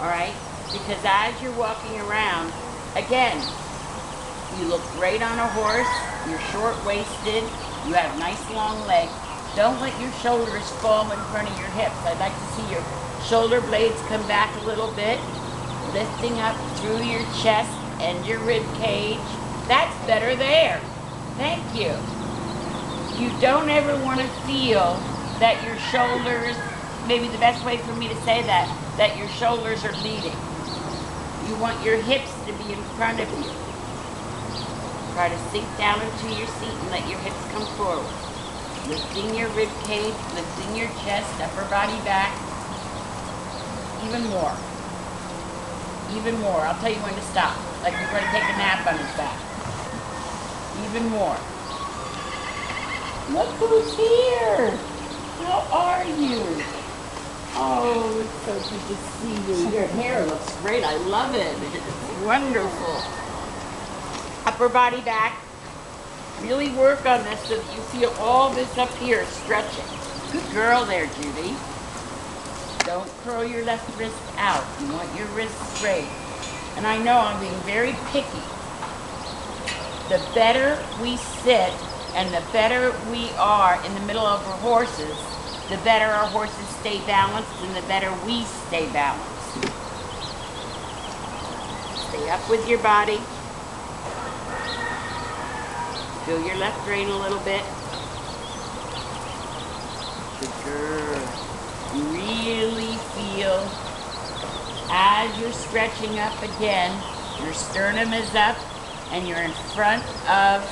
all right? Because as you're walking around, again, you look great on a horse, you're short-waisted, you have nice long legs. Don't let your shoulders fall in front of your hips. I'd like to see your shoulder blades come back a little bit, lifting up through your chest and your rib cage. That's better there. Thank you. You don't ever want to feel that your shoulders, maybe the best way for me to say that your shoulders are leading. You want your hips to be in front of you. Try to sink down into your seat and let your hips come forward. Lifting your rib cage, lifting your chest, upper body back. Even more. Even more. I'll tell you when to stop. Like you're going to take a nap on his back. Even more. Look who's here. How are you? Oh, it's so good to see you. Your hair looks great. I love it. It's wonderful. Upper body back. Really work on this so that you feel all this up here stretching. Good girl there, Judy. Don't curl your left wrist out. You want your wrist straight. And I know I'm being very picky. The better we sit and the better we are in the middle of our horses, the better our horses stay balanced and the better we stay balanced. Stay up with your body. Feel your left rein a little bit. Good girl. Really feel as you're stretching up again, your sternum is up and you're in front of,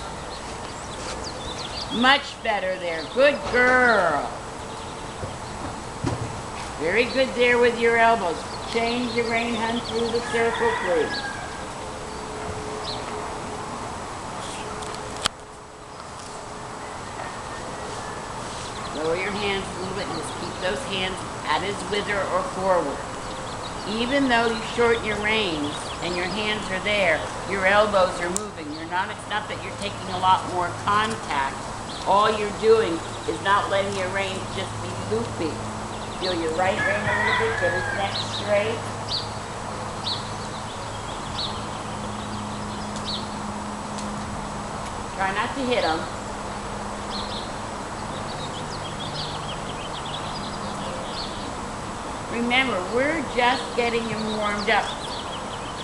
much better there. Good girl. Very good there with your elbows. Change the rein, hun, through the circle, please. Lower your hands a little bit and just keep those hands at his wither or forward. Even though you shorten your reins and your hands are there, your elbows are moving. It's not that you're taking a lot more contact. All you're doing is not letting your reins just be loopy. Feel your right rein a little bit, get his neck straight. Try not to hit him. Remember, we're just getting him warmed up.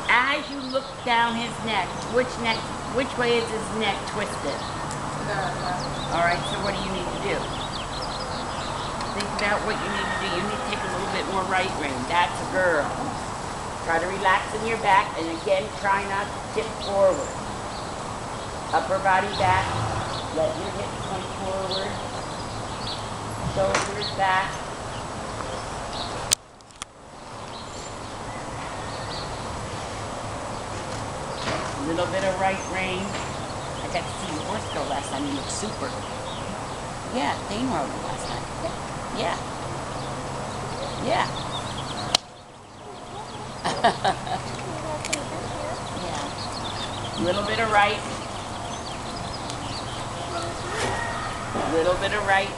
As you look down his neck, which way is his neck twisted? All right, so what do you need to do? Think about what you need to do. You need to take a little bit more right rein. That's a girl. Try to relax in your back, and again, try not to tip forward. Upper body back. Let your hips come forward. Shoulders back. A little bit of right rein. I got to see your horse go last time. He looked super. Yeah, Dane rode him last night. Yeah. Yeah. Yeah. Little bit of right. Little bit of right.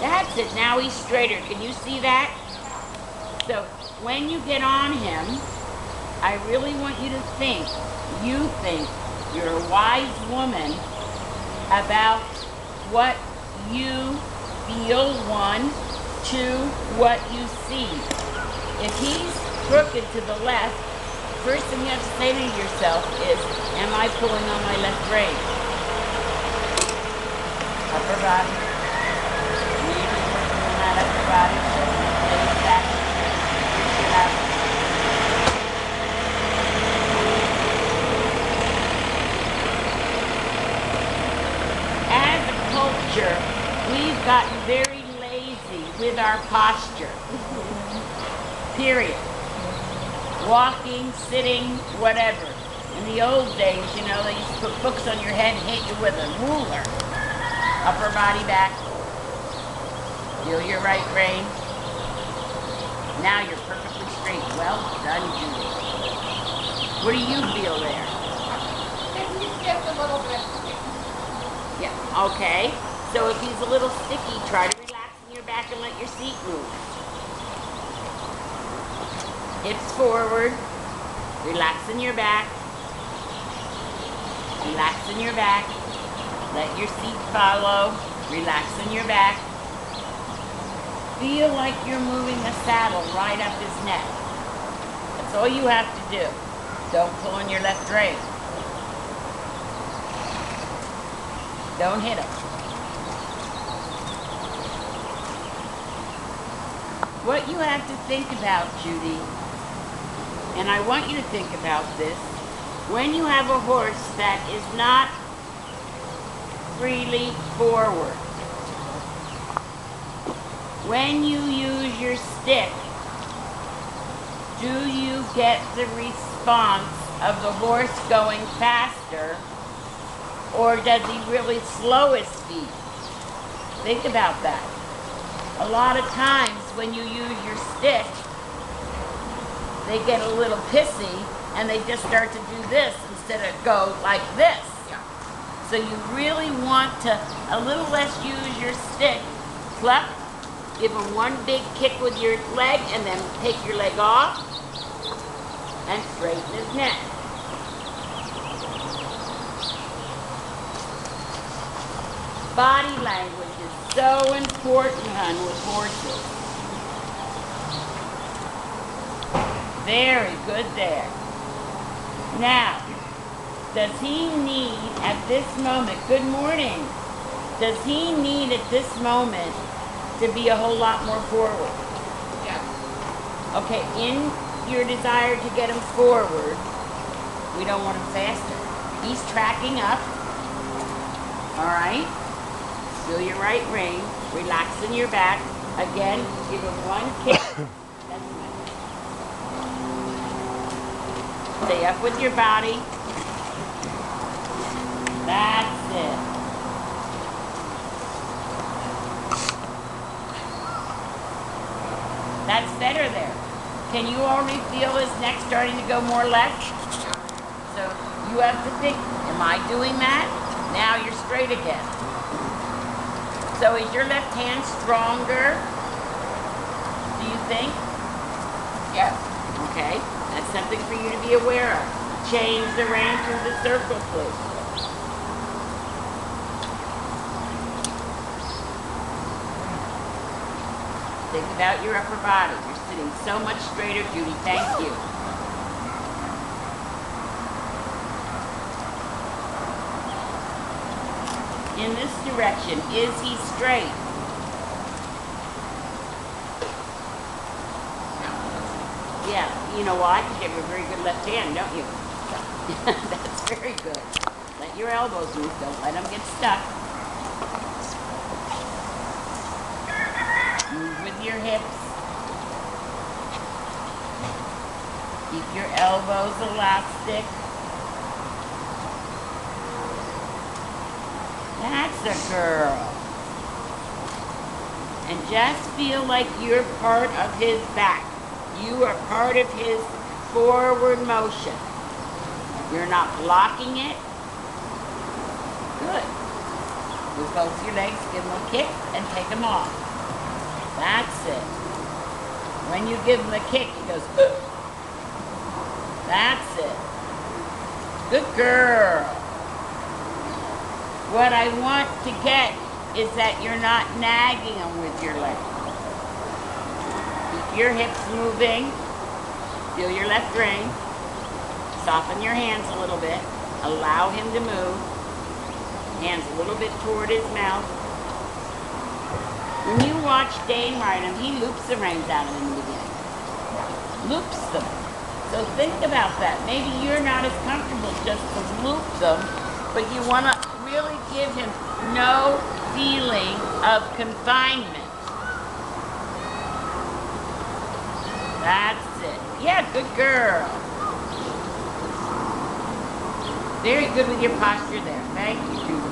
That's it. Now he's straighter. Can you see that? So when you get on him, I really want you to think, you're a wise woman about what you feel, one, two, what you see. If he's crooked to the left, first thing you have to say to yourself is, am I pulling on my left rein? Upper body. Really working on that upper body. Shoulder back. As a culture, we've gotten very lazy with our posture. Period. Walking, sitting, whatever. In the old days, you know, they used to put books on your head and hit you with a ruler. Upper body back. Feel your right rein. Now you're perfectly straight. Well done, Judy. What do you feel there? He's just a little bit. Yeah, okay. So if he's a little sticky, try to relax in your back and let your seat move. Hips forward. Relax in your back. Relax in your back. Let your seat follow. Relax in your back. Feel like you're moving a saddle right up his neck. That's all you have to do. Don't pull on your left rein. Don't hit him. What you have to think about, Judy, and I want you to think about this, when you have a horse that is not freely forward, when you use your stick, do you get the response of the horse going faster, or does he really slow his feet? Think about that. A lot of times when you use your stick, they get a little pissy and they just start to do this instead of go like this. Yeah. So you really want to a little less use your stick. Cluck, give him one big kick with your leg and then take your leg off and straighten his neck. Body language is so important, hon, with horses. Very good there. Now, does he need at this moment, good morning, does he need at this moment to be a whole lot more forward? Yes. Okay, in your desire to get him forward, we don't want him faster. He's tracking up. All right? Feel your right rein. Relax in your back. Again, give him one kick. That's it. Stay up with your body. That's it. That's better there. Can you already feel his neck starting to go more left? So you have to think, am I doing that? Now you're straight again. So is your left hand stronger? Do you think? Yes. Okay, that's something for you to be aware of. Change the rein through the circle, please. Think about your upper body. You're sitting so much straighter, Judy. Thank you. In this direction, is he straight? Yeah, you know why? Because you have a very good left hand, don't you? That's very good. Let your elbows move. Don't let them get stuck. Move with your hips. Keep your elbows elastic. That's a girl. And just feel like you're part of his back. You are part of his forward motion. You're not blocking it. Good. With both your legs, give him a kick and take him off. That's it. When you give him a kick, he goes, ugh. That's it. Good girl. What I want to get is that you're not nagging him with your leg. Keep your hips moving. Feel your left rein. Soften your hands a little bit. Allow him to move. Hands a little bit toward his mouth. When you watch Dane ride him, he loops the reins out of him in the beginning. Loops them. So think about that. Maybe you're not as comfortable just to loop them, but you want to really give him no feeling of confinement. That's it. Yeah, good girl. Very good with your posture there. Thank you, Judy.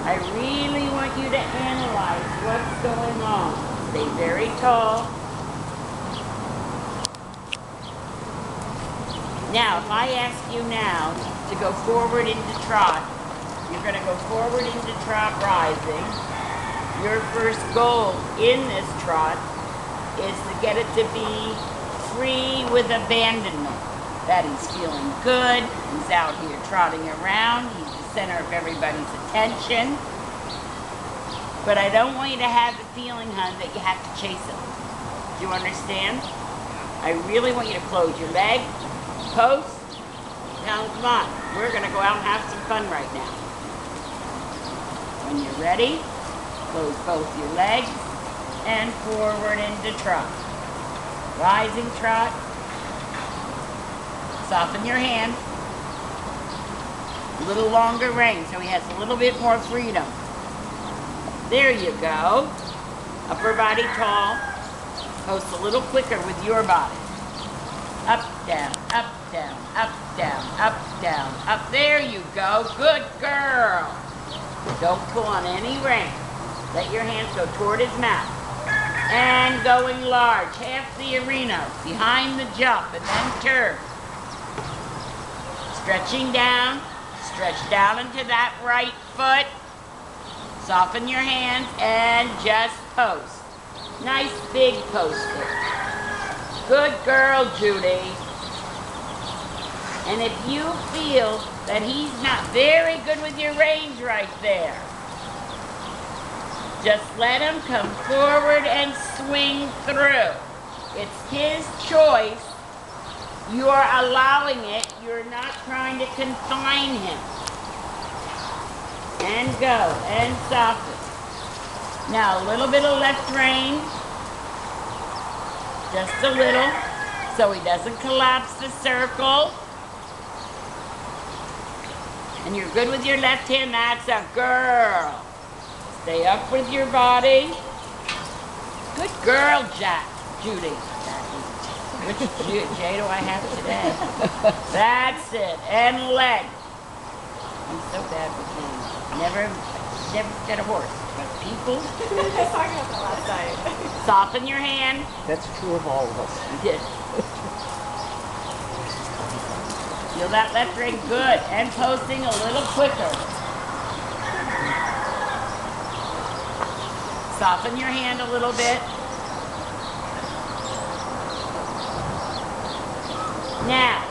I really want you to analyze what's going on. Stay very tall. Now, if I ask you now to go forward into trot, you're going to go forward into trot rising. Your first goal in this trot is to get it to be free with abandonment. That he's feeling good. He's out here trotting around. He's the center of everybody's attention. But I don't want you to have the feeling, hon, that you have to chase him. Do you understand? I really want you to close your leg, post. Now, come on. We're going to go out and have some fun right now. When you're ready, close both your legs and forward into trot. Rising trot. Soften your hand. A little longer range so he has a little bit more freedom. There you go. Upper body tall. Post a little quicker with your body. Up, down, up, down, up, down, up, down, up. There you go. Good girl. Don't pull on any rein. Let your hands go toward his mouth. And going large. Half the arena. Behind the jump and then turn. Stretching down. Stretch down into that right foot. Soften your hands and just post. Nice big poster. Good girl, Judy. And if you feel that he's not very good with your range right there, just let him come forward and swing through. It's his choice. You are allowing it. You're not trying to confine him. And go, and soften. Now a little bit of left rein. Just a little, so he doesn't collapse the circle. And you're good with your left hand, that's a girl. Stay up with your body. Good girl, Judy. Which J do I have today? That's it, and leg. I'm so bad with names. Never get a horse, but people. I was talking about that last night. Soften your hand. That's true of all of us. Yes. Feel that left leg good, and posting a little quicker. Soften your hand a little bit. Now,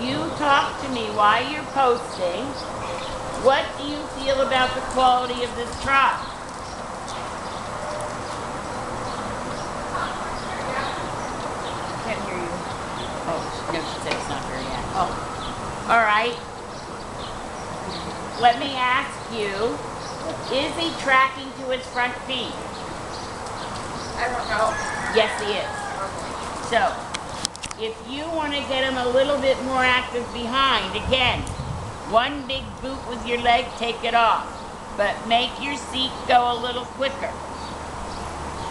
you talk to me while you're posting. What do you feel about the quality of this trot? Can't hear you. Oh, no, she said it's not very active. Oh, all right. Let me ask you, is he tracking to his front feet? I don't know. Yes, he is. So, if you want to get him a little bit more active behind, again, one big boot with your leg, take it off. But make your seat go a little quicker.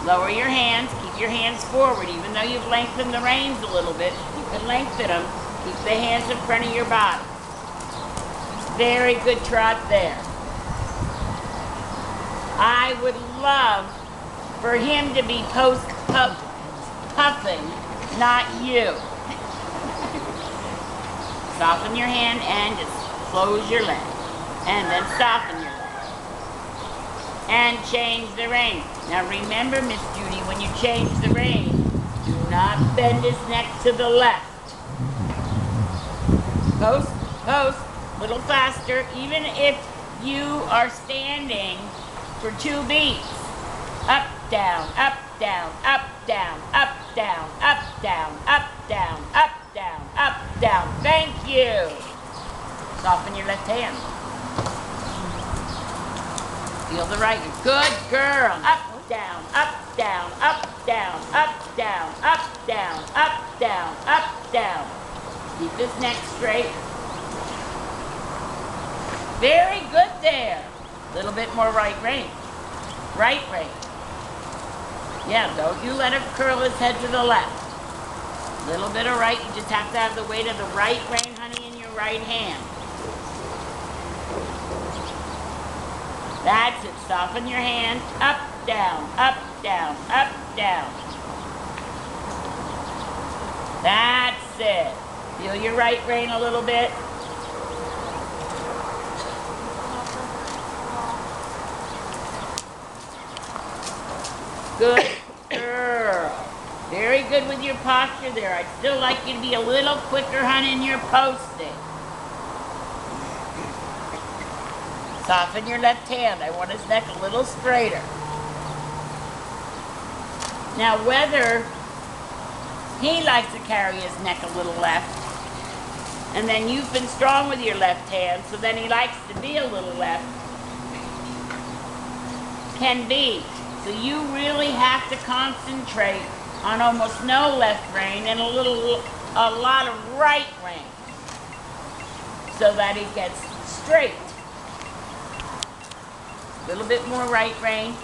Lower your hands, keep your hands forward. Even though you've lengthened the reins a little bit, you can lengthen them. Keep the hands in front of your body. Very good trot there. I would love for him to be puffing, not you. Soften your hand and just close your leg. And then soften your leg. And change the rein. Now remember, Miss Judy, when you change the rein, do not bend his neck to the left. Post, post, little faster, even if you are standing for 2 beats. Up, down, up, down, up, down, up, down, up, down, up, down, up, down, up, down. Thank you. Soften your left hand. Feel the right. Good girl. Up, down, up, down, up, down, up, down, up, down, up, down, up, down. Keep his neck straight. Very good there. A little bit more right rein. Right rein. Yeah, don't you let him curl his head to the left. A little bit of right. You just have to have the weight of the right rein, honey, in your right hand. That's it. Soften your hand. Up, down, up, down, up, down. That's it. Feel your right rein a little bit. Good girl. Very good with your posture there. I'd still like you to be a little quicker, honey, in your posting. Soften your left hand. I want his neck a little straighter. Now, whether he likes to carry his neck a little left, and then you've been strong with your left hand, so then he likes to be a little left, can be. So you really have to concentrate on almost no left rein and a lot of right rein, so that he gets straight. A little bit more right rein.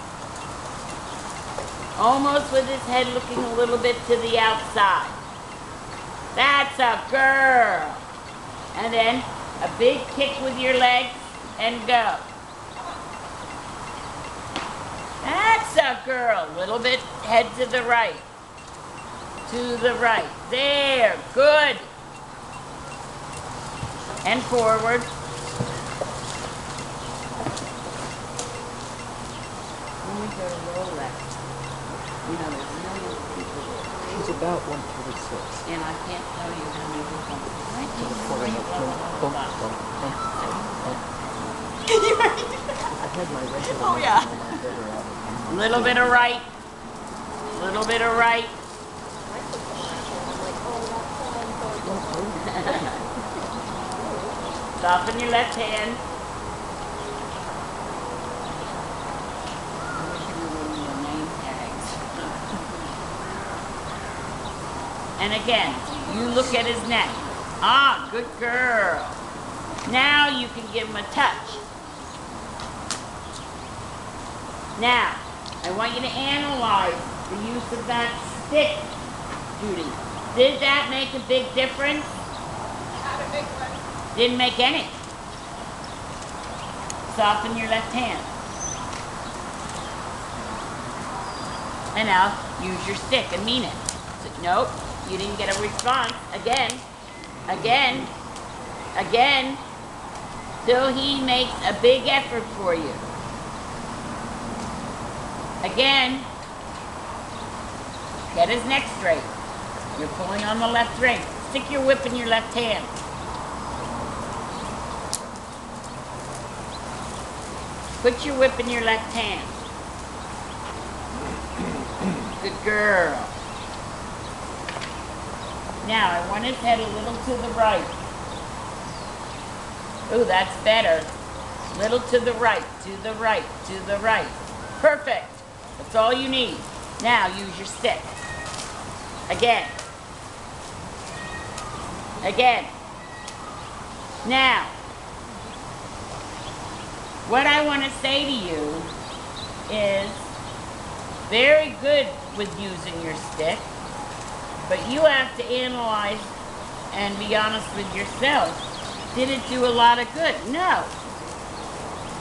Almost with his head looking a little bit to the outside. That's a girl. And then a big kick with your legs and go. That's a girl. Little bit head to the right. To the right. There. Good. And forward. When we go to roll left, you know, there's millions of people there. She's about 146. And I can't tell you how many people. I had my regular Oh, yeah. Little bit of right. Little bit of right. Soften your left hand. I wish you were wearing your name tags. And again, you look at his neck. Ah, good girl. Now you can give him a touch. Now, I want you to analyze the use of that stick, Judy. Did that make a big difference? Had a big one. Didn't make any. Soften your left hand. And now, use your stick and mean it. So, nope, you didn't get a response. Again, again, again, till he makes a big effort for you. Again, get his neck straight. You're pulling on the left rein. Stick your whip in your left hand. Put your whip in your left hand. Good girl. Now, I want his head a little to the right. Ooh, that's better. Little to the right, to the right, to the right. Perfect. That's all you need. Now, use your stick. Again. Again. Now, what I want to say to you is very good with using your stick, but you have to analyze and be honest with yourself. Did it do a lot of good? No.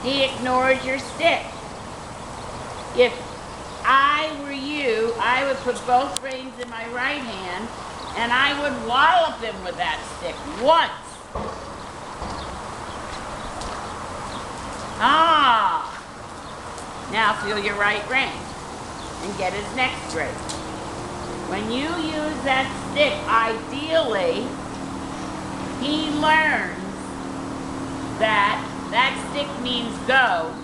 He ignored your stick. If I were you, I would put both reins in my right hand and I would wallop him with that stick once. Ah! Now feel your right rein and get his neck straight. When you use that stick, ideally, he learns that that stick means go.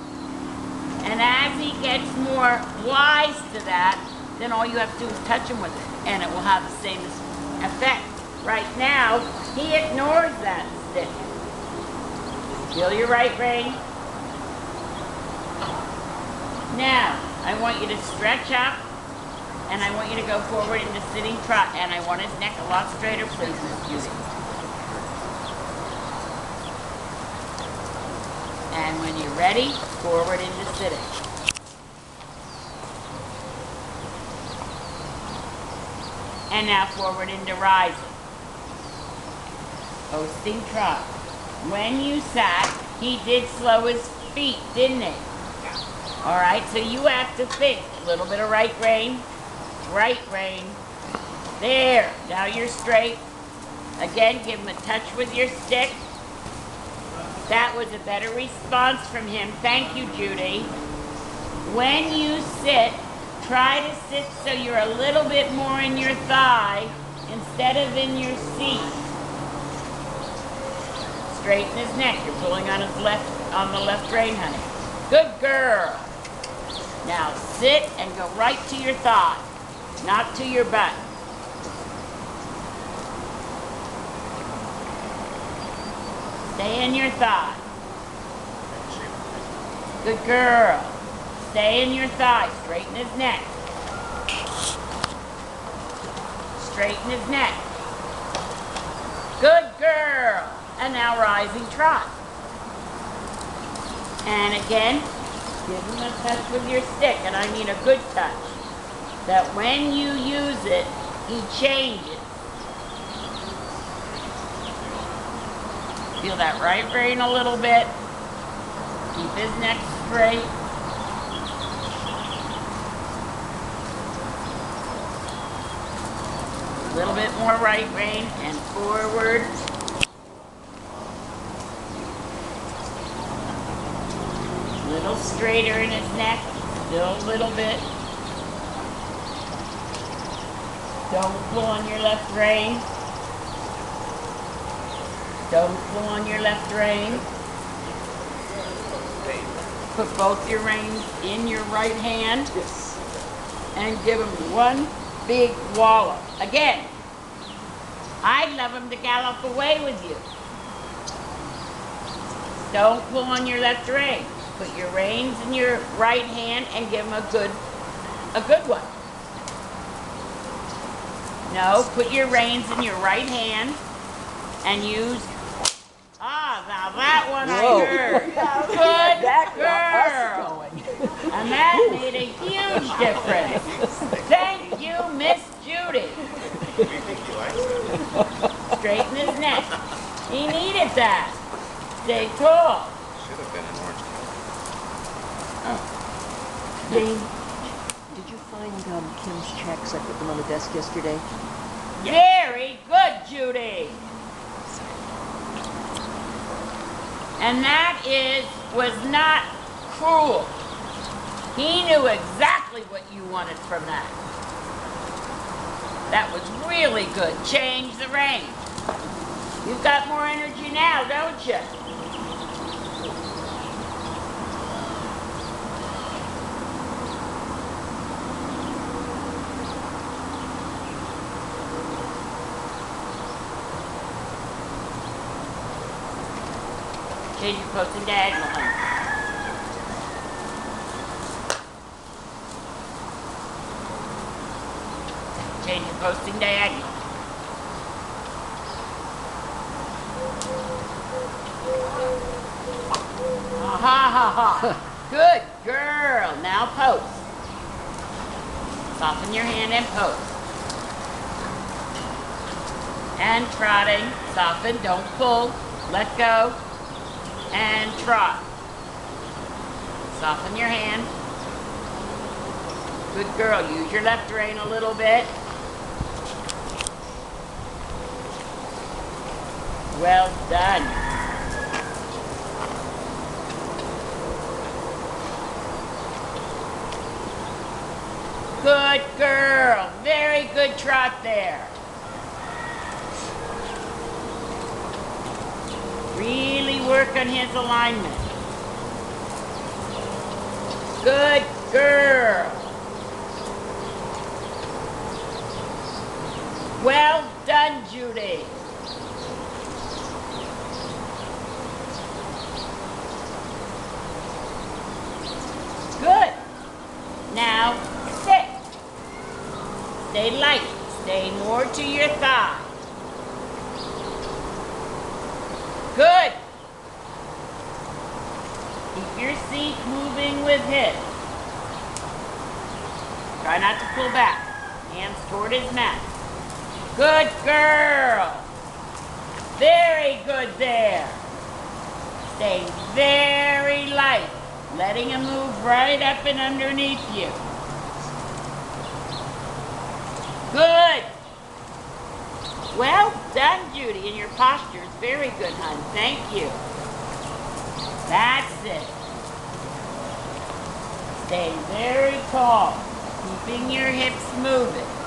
And as he gets more wise to that, then all you have to do is touch him with it, and it will have the same effect. Right now, he ignores that stick. Feel your right rein. Now, I want you to stretch up, and I want you to go forward into sitting trot, and I want his neck a lot straighter, please, Miss Judy. And when you're ready, forward into sitting. And now forward into rising. Posting trot. When you sat, he did slow his feet, didn't he? All right, so you have to think. A little bit of right rein. Right rein. There. Now you're straight. Again, give him a touch with your stick. That was a better response from him. Thank you, Judy. When you sit, Try to sit so you're a little bit more in your thigh instead of in your seat. Straighten his neck. You're pulling on his on the left rein, honey. Good girl. Now sit and go right to your thigh, not to your butt. Stay in your thigh. Good girl. Stay in your thigh. Straighten his neck. Straighten his neck. Good girl. And now rising trot. And again, give him a touch with your stick, and I mean a good touch. That when you use it, he changes. Feel that right rein a little bit. Keep his neck straight. A little bit more right rein and forward. A little straighter in his neck, still a little bit. Don't pull on your left rein. Don't pull on your left rein. Put both your reins in your right hand. Yes. And give him one big wallop. Again, I'd love him to gallop away with you. Don't pull on your left rein. Put your reins in your right hand and give him a good one. No, put your reins in your right hand and use, now that one Whoa. I heard. Good That girl. got us going. And that made a huge difference. Thank you, Miss Judy. We think he likes it. Straighten his neck. He needed that. Stay tall. Should have been an orange Jane, did you find Kim's checks? I put them on the desk yesterday. Very good, Judy. And that was not cruel. He knew exactly what you wanted from that. That was really good. Change the rein. You've got more energy now, don't you? Change your post and diagonal, honey. Change your post and diagonal. Good girl. Now post. Soften your hand and post. And trotting. Soften. Don't pull. Let go. And trot. Soften your hand. Good girl. Use your left rein a little bit. Well done. Good girl. Very good trot there. Really work on his alignment. Good girl. Well done, Judy. Good. Now, sit. Stay light. Stay more to your thigh. Good. Keep your seat moving with his. Try not to pull back. Hands toward his mat. Good girl. Very good there. Stay very light, letting him move right up and underneath you. Good. Well done, Judy, and your posture is very good, hon. Thank you. That's it. Stay very tall. Keeping your hips moving.